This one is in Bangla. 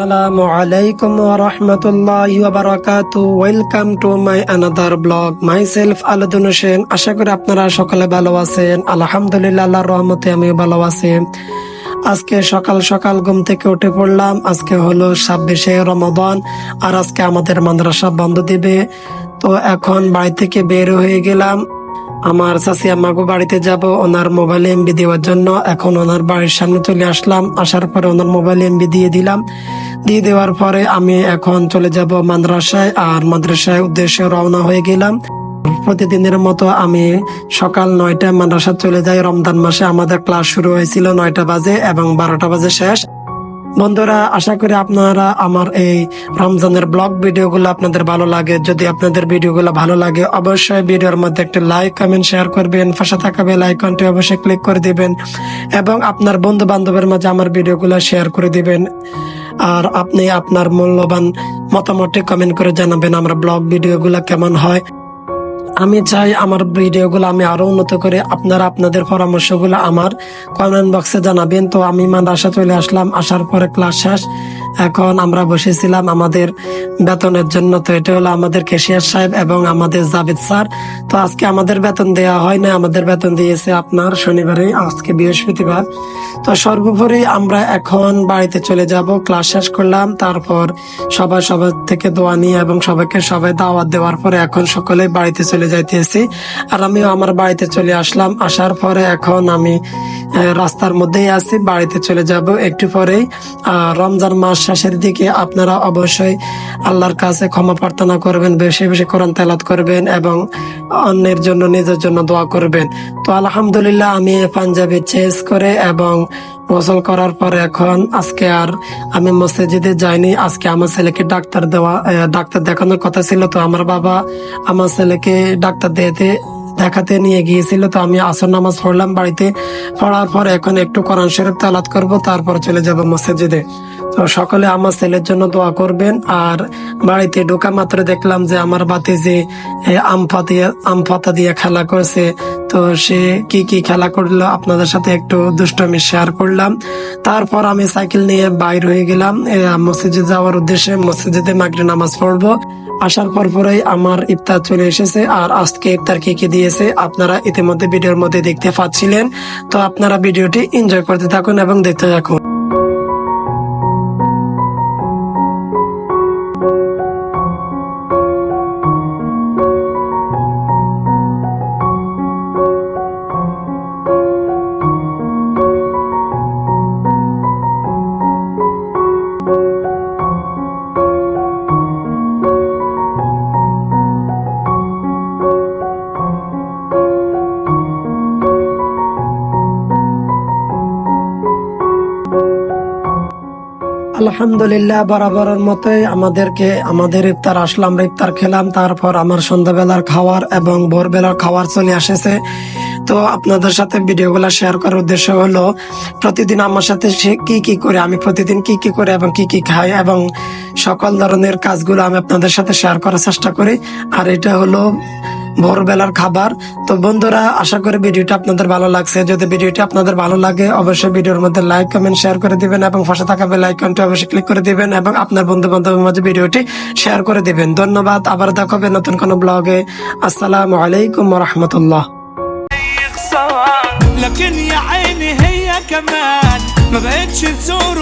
আসসালামু আলাইকুম ওয়া রাহমাতুল্লাহি ওয়া বারাকাতুহু। Welcome to my another blog. Myself Aladun Hossain. আশা করি আপনারা সকলে ভালো আছেন। আলহামদুলিল্লাহ, আল্লাহর রহমতে আমিও ভালো আছি। আজকে সকাল সকাল ঘুম থেকে উঠে পড়লাম। আজকে হলো 26শে রমাদান, আর আজকে আমাদের মাদ্রাসা বন্ধ দিবে। তো এখন বাড়ি থেকে বের হয়ে গেলাম। আমার চাচি আম্মাগো বাড়িতে যাব ওনার মোবাইলে এমবি দেওয়ার জন্য। এখন ওনার বাড়ির সামনে চলে আসলাম। আসার পরে ওনার মোবাইলে এমবি দিয়ে দিলাম। দিয়ে দেওয়ার পরে আমি এখন চলে যাব মাদ্রাসায়, আর মাদ্রাসায় উদ্দেশ্যে রওনা হয়ে গেলাম। প্রতিদিনের মতো আমি সকাল 9টায় মাদ্রাসা চলে যাই। রমজান মাসে আমাদের ক্লাস শুরু হয়েছিল 9টা বাজে এবং 12টা বাজে শেষ। বন্ধুরা, আশা করি আপনারা আমার এই রমজানের ব্লগ ভিডিওগুলো আপনাদের ভালো লাগে। যদি আপনাদের ভিডিওগুলো ভালো লাগে, অবশ্যই ভিডিওর মধ্যে একটা লাইক, কমেন্ট, শেয়ার করবেন। পাশে থাকা বেল আইকনটি অবশ্যই ক্লিক করে দিবেন এবং আপনার বন্ধু বান্ধবের মাঝে আমার ভিডিওগুলো শেয়ার করে দিবেন। আর আপনি আপনার মূল্যবান মতামতটি কমেন্ট করে জানাবেন আমার ব্লগ ভিডিওগুলো কেমন হয়। আমি চাই আমার ভিডিওগুলো আমি আরো উন্নত করে আপনারা আপনাদের পরামর্শগুলো আমার কমেন্ট বক্সে জানাবেন। তো আমি মাদ্রাসা চলে আসলাম। আসার পরে ক্লাস শেষ। এখন আমরা বসেছিলাম আমাদের বেতনের জন্য। তো এটা হলো আমাদের ক্যাশিয়ার সাহেব এবং আমাদের জাভেদ স্যার। তো আজকে আমাদের বেতন দেওয়া হয় না, আমাদের বেতন দিয়েছে আপনার শনিবারে, আজকে বৃহস্পতিবার। তো সর্বোপরি আমরা এখন বাড়িতে চলে যাব। ক্লাস শেষ করলাম, তারপর সবার থেকে দোয়া নিয়ে এবং সবাই দাওয়াত দেওয়ার পরে এখন সকলে বাড়িতে চলে যাইতেছি। আর আমিও আমার বাড়িতে চলে আসলাম। আসার পরে এখন আমি রাস্তার মধ্যেই আছি, বাড়িতে চলে যাব একটু পরেই। রমজান মাস শেষের দিকে আপনারা অবশ্যই আল্লাহর কাছে ক্ষমা প্রার্থনা করবেন, বেশি বেশি কোরআন তেলাওয়াত করবেন এবং অন্যের জন্য নিজের জন্য দোয়া করবেন। তো আলহামদুলিল্লাহ, আমি পাঞ্জাবি চেঞ্জ করে এবং গোসল করার পরে এখন আজকে আর আমি মসজিদে যাইনি। আজকে আমার ছেলেকে ডাক্তার দেখানোর কথা ছিল। তো আমার বাবা আমার ছেলেকে ডাক্তার দেখাতে নিয়ে গিয়েছিল। তো আমি আসর নামাজ পড়লাম বাড়িতে। পড়ার পর এখন একটু কোরআন শরীফ তেলাওয়াত করব, তারপর চলে যাব মসজিদে। তো সকলে আমার ছেলের জন্য দোয়া করবেন। আর বাড়িতে ঢোকা মাত্র দেখলাম যে আমার ভাতিজি আম পাতা দিয়ে খেলা করছে। তো সে কি কি খেলা করলো আপনাদের সাথে একটু দুষ্টমি শেয়ার করলাম। তারপর আমি সাইকেল নিয়ে বাইর হয়ে গেলাম মসজিদে যাওয়ার উদ্দেশ্যে। মসজিদে মাগরিব নামাজ পড়বো। আসার পরেই আমার ইফতার চলে এসেছে। আর আজকে ইফতার কি দিয়েছে আপনারা ইতিমধ্যে ভিডিওর মধ্যে দেখতে পাচ্ছিলেন। তো আপনারা ভিডিওটি এনজয় করতে থাকুন এবং দেখতে থাকুন। আলহামদুলিল্লাহ, বরাবরের মতোই আমাদের ইফতার আসলো। আমরা ইফতার খেলাম, তারপর আমার সন্ধ্যাবেলার খাওয়ার এবং ভোরবেলার খাওয়ার চলে আসেছে। তো আপনাদের সাথে ভিডিওগুলো শেয়ার করার উদ্দেশ্য হলো প্রতিদিন আমার সাথে সে কি করে, আমি প্রতিদিন কি করে এবং কি খাই এবং সকল ধরনের কাজগুলো আমি আপনাদের সাথে শেয়ার করার চেষ্টা করি। আর এটা হলো ভোরবেলার খাবার। তো বন্ধুরা, আশা করি ভিডিওটা আপনাদের ভালো লাগছে। যদি ভিডিওটি আপনাদের ভালো লাগে, অবশ্যই ভিডিওর মধ্যে লাইক, কমেন্ট, শেয়ার করে দিবেন এবং পাশে থাকা বেল আইকনটি অবশ্যই ক্লিক করে দিবেন এবং আপনার বন্ধু বান্ধবের মাঝে ভিডিওটি শেয়ার করে দিবেন। ধন্যবাদ। আবার দেখা হবে নতুন কোনো ব্লগে। আসসালামু আলাইকুম ওয়া রাহমাতুল্লাহ। لكن يا عيني هي كمان ما بقتش تزور